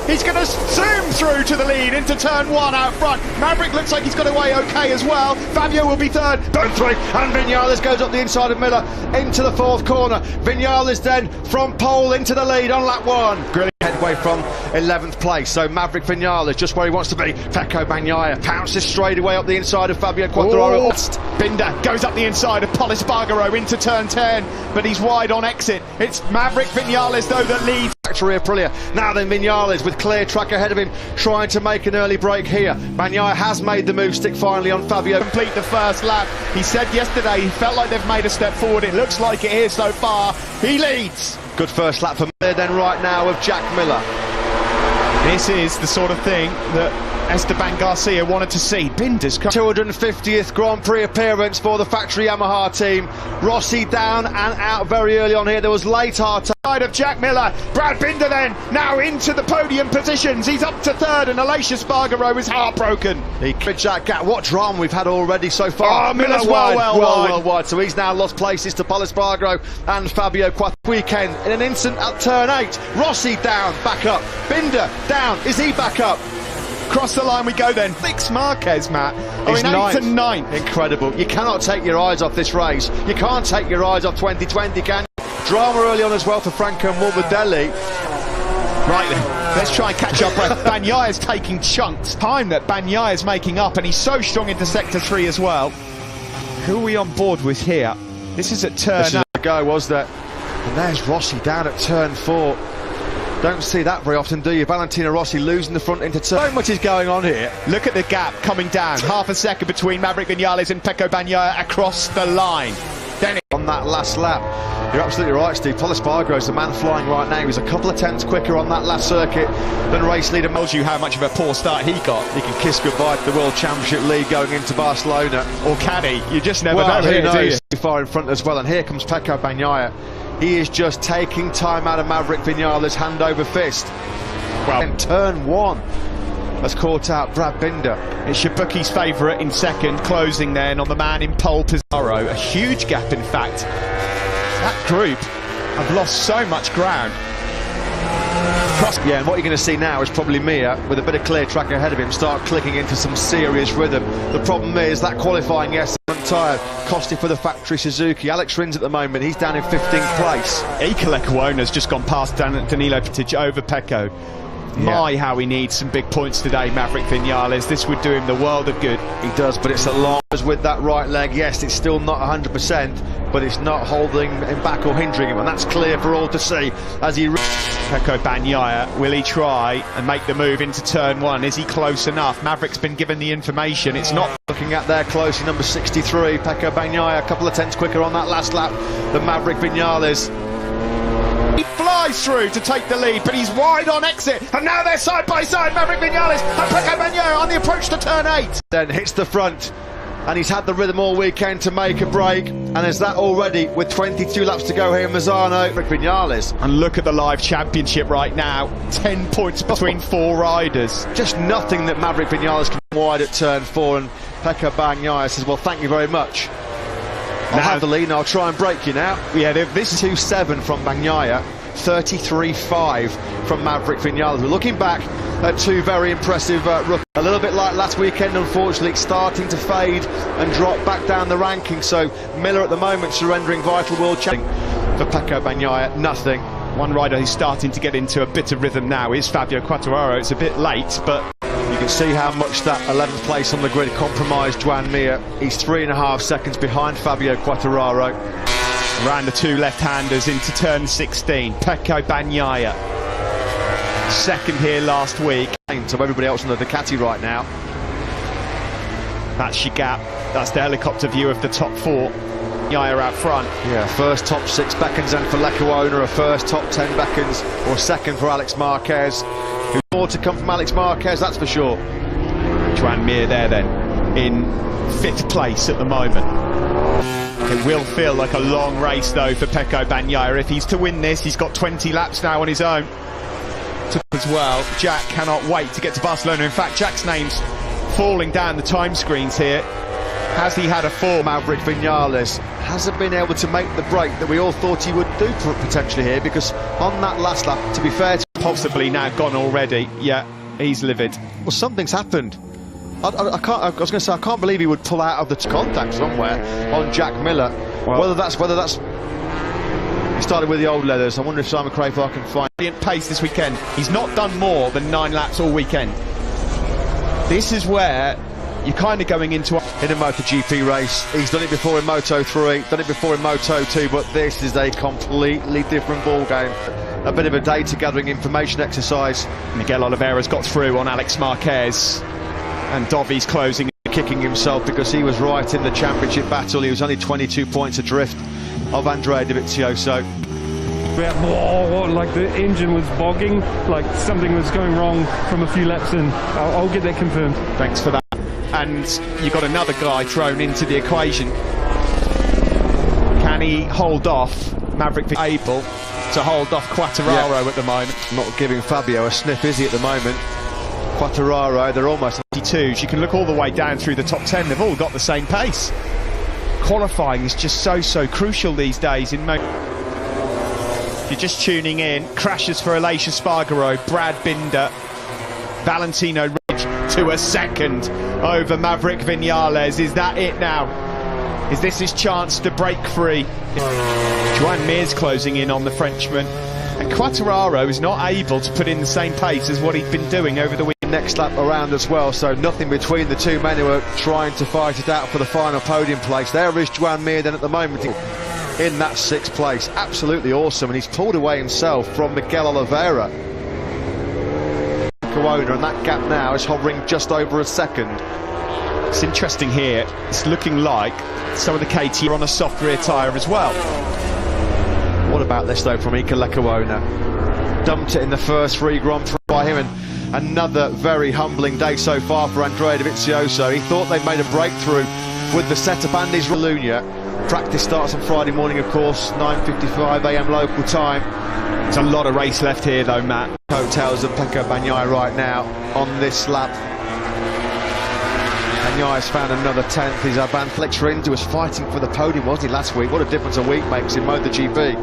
He's going to zoom through to the lead into turn one out front. Maverick looks like he's got away okay as well. Fabio will be third. Turn three, and Vinales goes up the inside of Miller into the fourth corner. Vinales then from pole into the lead on lap one. Brilliant headway from 11th place. So Maverick Vinales just where he wants to be. Pecco Bagnaia pounces straight away up the inside of Fabio Quartararo. Binder goes up the inside of Pol Espargaro into turn 10, but he's wide on exit. It's Maverick Vinales though that leads. Factory Aprilia. Now then Vinales with clear track ahead of him, trying to make an early break here. Bagnaia has made the move stick finally on Fabio. Complete the first lap. He said yesterday he felt like they've made a step forward. It looks like it is so far. He leads. Good first lap for Miller then right now of Jack Miller. This is the sort of thing that Esteban Garcia wanted to see. Binder's 250th Grand Prix appearance for the factory Yamaha team. Rossi down and out very early on here. There was late hard side of Jack Miller. Brad Binder then now into the podium positions. He's up to third and Aleix Espargaro is heartbroken. He bridged that gap. What drama we've had already so far. Oh, Miller's well wide. So he's now lost places to Pol Espargaro and Fabio Quartararo. Weekend in an instant at turn 8. Rossi down, back up. Binder down. Is he back up? Across the line we go then. Fix Marquez, Matt. He's in 8th and 9th. Incredible. You cannot take your eyes off this race. You can't take your eyes off 2020, can you? Drama early on as well for Franco Morbidelli. Right then, let's try and catch up. Bagnaia is taking chunks. Time that Bagnaia is making up, and he's so strong into sector 3 as well. Who are we on board with here? This is at turn 8. Go was that. And there's Rossi down at turn 4. Don't see that very often, do you? Valentino Rossi losing the front into turn. So much is going on here. Look at the gap coming down. Half a second between Maverick Vinales and Pecco Bagnaia across the line. Then on that last lap. You're absolutely right, Steve. Pol Espargaro is the man flying right now. He was a couple of tenths quicker on that last circuit than race leader. Tells you how much of a poor start he got. He can kiss goodbye to the World Championship lead going into Barcelona. Or can he? You just never know here, do you? Too far in front as well. And here comes Pecco Bagnaia. He is just taking time out of Maverick Vinales hand over fist. Well, in turn 1 has caught out Brad Binder. It's your bookie's favourite in second, closing then on the man in pole position. A huge gap, in fact. That group have lost so much ground. Yeah, and what you're going to see now is probably Mir, with a bit of clear track ahead of him, start clicking into some serious rhythm. The problem is that qualifying tyre costing for the factory Suzuki. Alex Rins at the moment, he's down in 15th place. Ike Lecuona's just gone past Danilo Pettigio over Pecco. My, how he needs some big points today, Maverick Vinales. This would do him the world of good. He does, but it's a long with that right leg. Yes, it's still not 100%, but it's not holding him back or hindering him, and that's clear for all to see as he... Pecco Bagnaia, will he try and make the move into turn 1? Is he close enough? Maverick's been given the information. It's not... Looking at there closely, number 63, Pecco Bagnaia, a couple of tenths quicker on that last lap than Maverick Vinales. He flies through to take the lead, but he's wide on exit, and now they're side by side, Maverick Vinales and Pecco Bagnaia on the approach to turn 8. Then hits the front, and he's had the rhythm all weekend to make a break, and there's that already with 22 laps to go here in Mazzano. Maverick Vinales. And look at the live championship right now, 10 points between 4 riders. Just nothing that Maverick Vinales can wide at turn 4, and Pecco Bagnaia says, well, thank you very much. I'll have the lead and I'll try and break you now. Yeah, this is 2.7 from Bagnaia, 33.5 from Maverick Vinales. We're looking back at 2 very impressive rookies. A little bit like last weekend, unfortunately, it's starting to fade and drop back down the rankings. So Miller at the moment surrendering vital world champion. For Pecco Bagnaia, nothing. One rider who's starting to get into a bit of rhythm now is Fabio Quartararo. It's a bit late, but you can see how much that 11th place on the grid compromised Joan Mir. He's 3.5 seconds behind Fabio Quartararo. Around the 2 left-handers into turn 16. Pecco Bagnaia, second here last week. So everybody else on the Ducati right now. That's your gap. That's the helicopter view of the top 4. Bagnaia out front. Yeah, first top 6 beckons and for Lecuona, a first top 10 beckons, or second for Alex Marquez. Who's more to come from Alex Marquez, that's for sure. Joan Mir there then, in 5th place at the moment. It will feel like a long race though for Pecco Bagnaia. If he's to win this, he's got 20 laps now on his own. As well, Jack cannot wait to get to Barcelona. In fact, Jack's name's falling down the time screens here. Has he had a fall? Maverick Vinales hasn't been able to make the break that we all thought he would do potentially here, because on that last lap, to be fair to possibly now gone already. Yeah, he's livid. Well, something's happened. I was going to say, I can't believe he would pull out of the contact somewhere on Jack Miller. Well, whether that's he started with the old leathers. I wonder if Simon Crayford can find brilliant pace this weekend. He's not done more than 9 laps all weekend. This is where you're kind of going into in a MotoGP race. He's done it before in Moto 3, done it before in Moto 2, but this is a completely different ball game. A bit of a data gathering information exercise. Miguel Oliveira's got through on Alex Marquez, and Dovi's closing, kicking himself because he was right in the championship battle. He was only 22 points adrift of Andrea Dovizioso. Like the engine was bogging, like something was going wrong from a few laps in. I'll get that confirmed. Thanks for that. And you've got another guy thrown into the equation. Can he hold off Maverick? Able to hold off Quartararo at the moment. Not giving Fabio a sniff, is he, at the moment? Quartararo, they're almost 92s. You can look all the way down through the top 10. They've all got the same pace. Qualifying is just so crucial these days in Moto. If you're just tuning in, crashes for Aleix Espargaro, Brad Binder, Valentino to a second over Maverick Viñales. Is that it now? Is this his chance to break free? Joan Mir's closing in on the Frenchman, and Quartararo is not able to put in the same pace as what he'd been doing over the week. Next lap around as well, so nothing between the two men who are trying to fight it out for the final podium place. There is Joan Mir then at the moment in that 6th place. Absolutely awesome, and he's pulled away himself from Miguel Oliveira. And that gap now is hovering just over a second. It's interesting here, it's looking like some of the KT are on a soft rear tyre as well. What about this though from Iker Lecuona? Dumped it in the first 3 Grand Prix by him, and another very humbling day so far for Andrea Dovizioso. He thought they'd made a breakthrough with the setup and his Catalunya. Practice starts on Friday morning, of course, 9:55 AM local time. There's a lot of race left here though, Matt. Hotels of Pecco Bagnaia right now on this lap. Bagnaia's found another 10th. His Urban Flexrinde was fighting for the podium, wasn't he, last week? What a difference a week makes in MotoGP.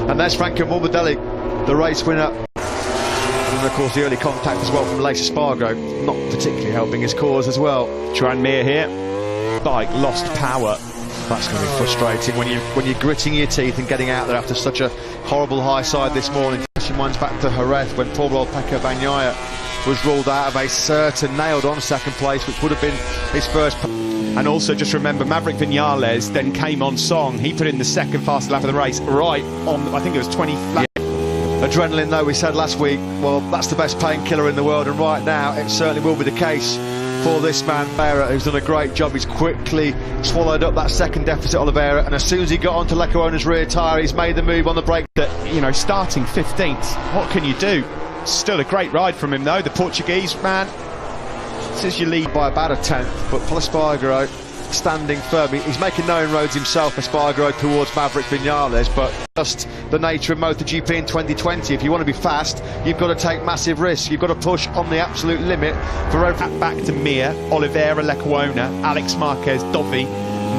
And there's Franco Morbidelli, the race winner. And of course the early contact as well from Aleix Espargaro, not particularly helping his cause as well. Joan Mir here. Bike lost power. That's going to be frustrating when you're gritting your teeth and getting out there after such a horrible high side this morning. She minds back to Jerez when poor old Pecco Bagnaia was ruled out of a certain nailed-on 2nd place, which would have been his first. And also just remember, Maverick Viñales then came on song. He put in the 2nd fastest lap of the race, right on, I think it was 20 laps. Adrenaline, though, we said last week, well, that's the best painkiller in the world, and right now it certainly will be the case for this man, Oliveira, who's done a great job. He's quickly swallowed up that 2nd deficit, Oliveira, and as soon as he got onto Lecuona's rear tyre, he's made the move on the brake. You know, starting 15th, what can you do? Still a great ride from him, though, the Portuguese man. Says you lead by about a 10th, but Pol Espargaro standing firm. He's making no inroads himself, Espargaro, towards Maverick Viñales, but just the nature of MotoGP in 2020. If you want to be fast, you've got to take massive risks. You've got to push on the absolute limit for every. Back to Mir, Oliveira, Lecuona, Alex Marquez, Dovi,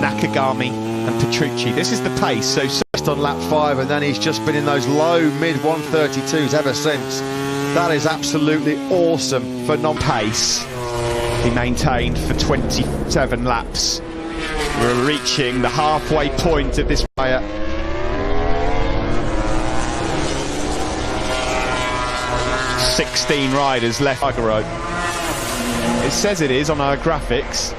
Nakagami and Petrucci. This is the pace. So on lap 5, and then he's just been in those low mid 132s ever since. That is absolutely awesome for non-pace. He maintained for 27 laps. We're reaching the halfway point of this fire. 16 riders left. It says it is on our graphics.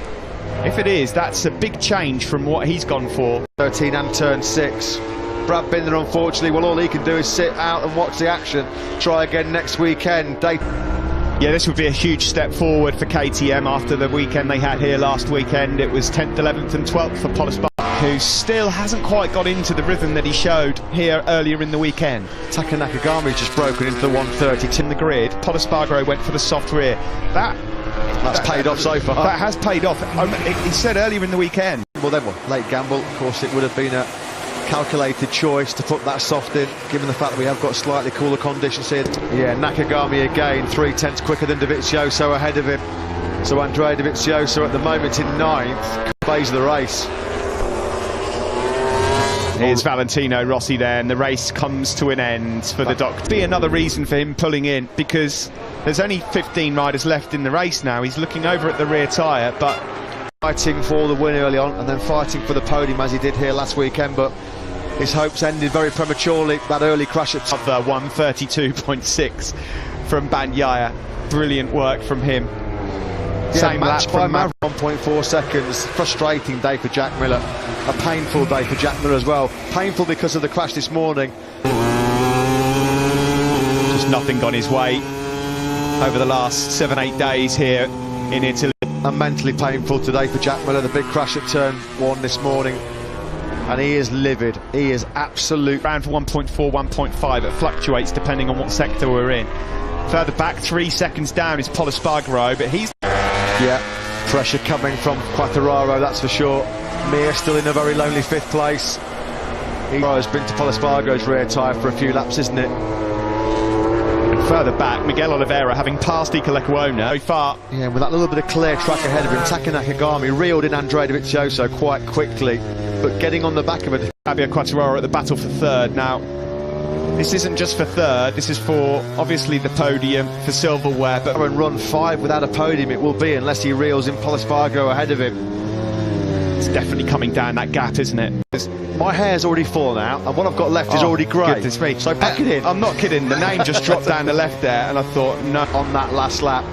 If it is, that's a big change from what he's gone for. 13 and turn 6. Brad Binder, unfortunately, well, all he can do is sit out and watch the action. Try again next weekend. Yeah, this would be a huge step forward for KTM after the weekend they had here last weekend. It was 10th, 11th and 12th for Pol Espargaro, who still hasn't quite got into the rhythm that he showed here earlier in the weekend. Taka Nakagami's just broken into the 130 in the grid. Pol Espargaro went for the soft rear. That's paid off so far. That has paid off. He said earlier in the weekend. Well, then, late gamble. Of course, it would have been a calculated choice to put that soft in, given the fact that we have got slightly cooler conditions here. Yeah, Nakagami again, 3/10 quicker than Dovizioso ahead of him. So Andrea Dovizioso at the moment in 9th, phase of the race. Here's Valentino Rossi there, and the race comes to an end for the Doctor. Be another reason for him pulling in, because there's only 15 riders left in the race now. He's looking over at the rear tyre, but fighting for the win early on, and then fighting for the podium as he did here last weekend, but his hopes ended very prematurely. That early crash at 132.6 from Bagnaia. Brilliant work from him. Same match by Maverick, 1.4 seconds. Frustrating day for Jack Miller. A painful day for Jack Miller as well. Painful because of the crash this morning. Just nothing gone his way over the last 7-8 days here in Italy. And mentally painful today for Jack Miller. The big crash at turn 1 this morning. And he is livid. He is absolute. Round for 1.4, 1.5. It fluctuates depending on what sector we're in. Further back, 3 seconds down is Pol Espargaro, but he's... Yeah, pressure coming from Quartararo, that's for sure. Mir still in a very lonely 5th place. He has been to Pol Espargaro's rear tyre for a few laps, isn't it? And further back, Miguel Oliveira having passed Iker Lecuona so far. Yeah, with that little bit of clear track ahead of him, Taka Nakagami reeled in Andrea Dovizioso quite quickly, but getting on the back of it. Fabio Quartararo at the battle for 3rd now. This isn't just for 3rd, this is for, obviously, the podium, for silverware, but... And run 5 without a podium it will be, unless he reels in Pol Espargaro ahead of him. It's definitely coming down that gap, isn't it? My hair's already fallen out, and what I've got left is already grey. Goodness me. So pack it in. I'm not kidding, the name just dropped down the left there, and I thought, no. On that last lap,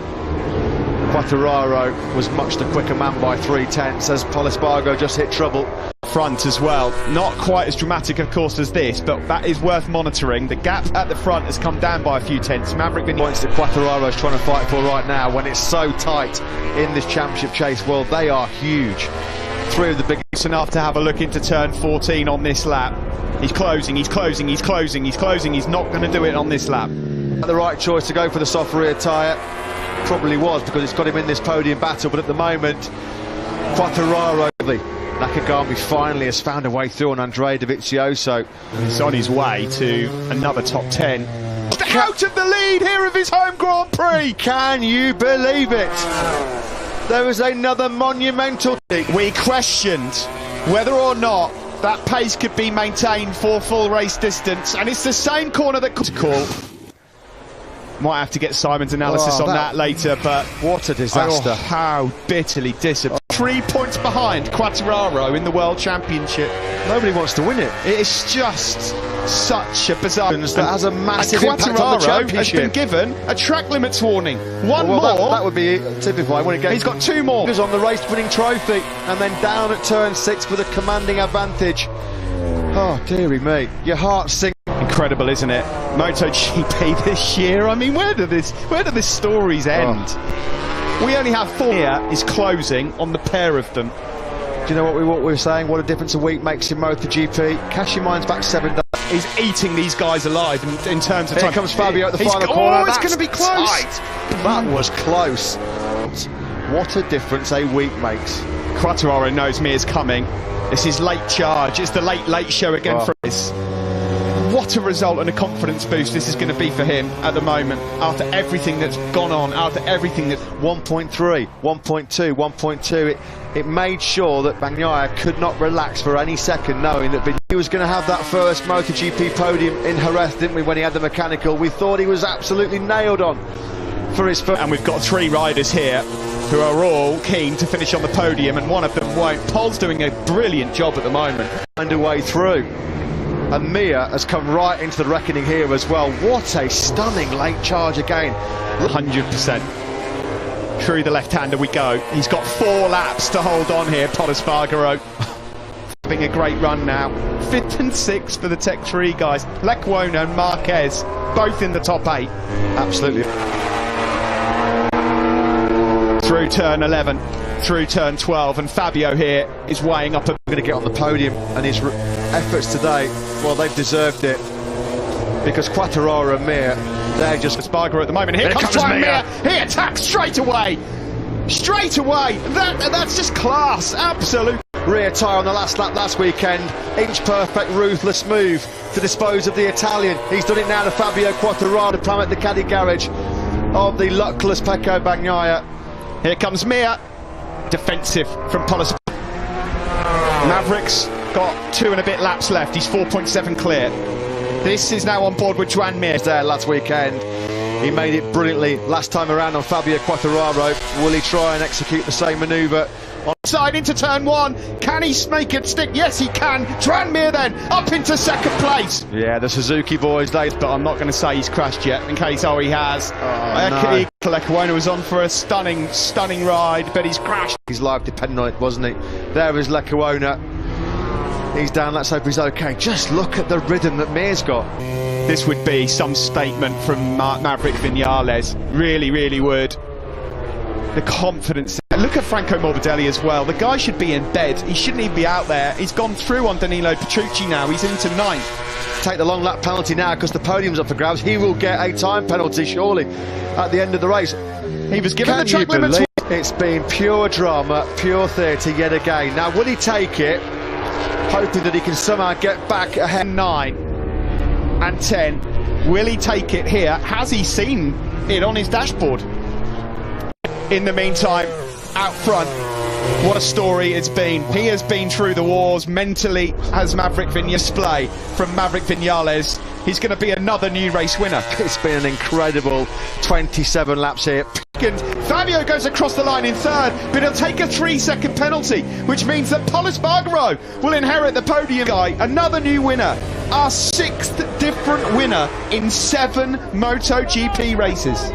Quartararo was much the quicker man by 3/10 as Pol Espargaro just hit trouble. Front as well, not quite as dramatic of course as this, but that is worth monitoring. The gap at the front has come down by a few tenths. Maverick points that Quartararo's trying to fight for right now when it's so tight in this championship chase. Well, they are huge. 3 of the biggest. Enough to have a look into turn 14 on this lap. He's closing, he's closing, he's closing, he's closing. He's not going to do it on this lap. The right choice to go for the soft rear tyre. Probably was, because it's got him in this podium battle, but at the moment Quartararo, Nakagami finally has found a way through on Andrea Dovizioso. He's on his way to another top 10. Out of the lead here of his home Grand Prix. Can you believe it? There was another monumental... We questioned whether or not that pace could be maintained for full race distance, and it's the same corner that could call. Might have to get Simon's analysis on that later, but what a disaster. Oh, how bitterly disappointing. 3 points behind Quartararo in the World Championship. Nobody wants to win it. It is just such a bizarre... That has a massive impact on the championship. Has been given a track limits warning. One more. That would be typified when it gets... He's got 2 more. He was on the race-winning trophy, and then down at turn 6 with a commanding advantage. Oh, dearie me. Your heart sinks. Incredible, isn't it? MotoGP this year. I mean, where do the stories end? We only have 4. Here is closing on the pair of them. Do you know what we were saying? What a difference a week makes in MotoGP. Cashiman's back 7 days. He's eating these guys alive in terms of time. Here comes Fabio at the final corner. Oh, it's going to be close. Tight. That was close. What a difference a week makes. Quartararo knows me is coming. This is late charge. It's the late show again for this. What a result and a confidence boost this is going to be for him at the moment, after everything that's gone on, after everything that's... 1.3, 1.2, 1.2. It made sure that Bagnaia could not relax for any second, knowing that he was going to have that first MotoGP podium in Jerez, didn't we, when he had the mechanical? We thought he was absolutely nailed on for his first... And we've got 3 riders here who are all keen to finish on the podium, and one of them won't. Pol's doing a brilliant job at the moment. Find a way through. And Mir has come right into the reckoning here as well. What a stunning late charge again. 100%. Through the left-hander we go. He's got 4 laps to hold on here, Pol Espargaro. Having a great run now. 5th and 6th for the Tech 3 guys. Lecuona and Marquez, both in the top 8. Absolutely. Through turn 11, through turn 12, and Fabio here is weighing up. Going to get on the podium, and his efforts today, well, they've deserved it, because Quartararo and Mir, they're just... Espargaro at the moment. Here comes Mir. He attacks straight away. That's just class. Absolute. Rear tyre on the last lap last weekend. Inch perfect, ruthless move to dispose of the Italian. He's done it now to Fabio Quartararo, to plummet the caddy garage of the luckless Pecco Bagnaia. Here comes Mir. Defensive from Pol Espargaro. Mavericks got 2 and a bit laps left. He's 4.7 clear. This is now on board with Joan Mir. There last weekend. He made it brilliantly last time around on Fabio Quartararo. Will he try and execute the same manoeuvre? Side into turn 1. Can he make it stick? Yes, he can. Tranmere then up into second place. Yeah, the Suzuki boys, But I'm not going to say he's crashed yet, in case he has. No. Lecuona was on for a stunning ride, but he's crashed. His life depended on it, wasn't he? There is Lecuona. He's down, let's hope he's okay. Just look at the rhythm that Mir's got. This would be some statement from Maverick Vinales. Really, really would. The confidence. Look at Franco Morbidelli as well. The guy should be in bed. He shouldn't even be out there. He's gone through on Danilo Petrucci now. He's into 9th. Take the long lap penalty now because the podium's up for grabs. He will get a time penalty surely at the end of the race. He was given the track limits. It's been pure drama, pure theatre yet again. Now will he take it, hoping that he can somehow get back ahead? 9 and 10. Will he take it here? Has he seen it on his dashboard? In the meantime, out front, what a story it's been. He has been through the wars mentally as Maverick Vinales. Display from Maverick Vinales. He's going to be another new race winner. It's been an incredible 27 laps here. Fabio goes across the line in 3rd, but he'll take a 3-second penalty, which means that Pol Espargaro will inherit the podium. Another new winner, our 6th different winner in 7 MotoGP races.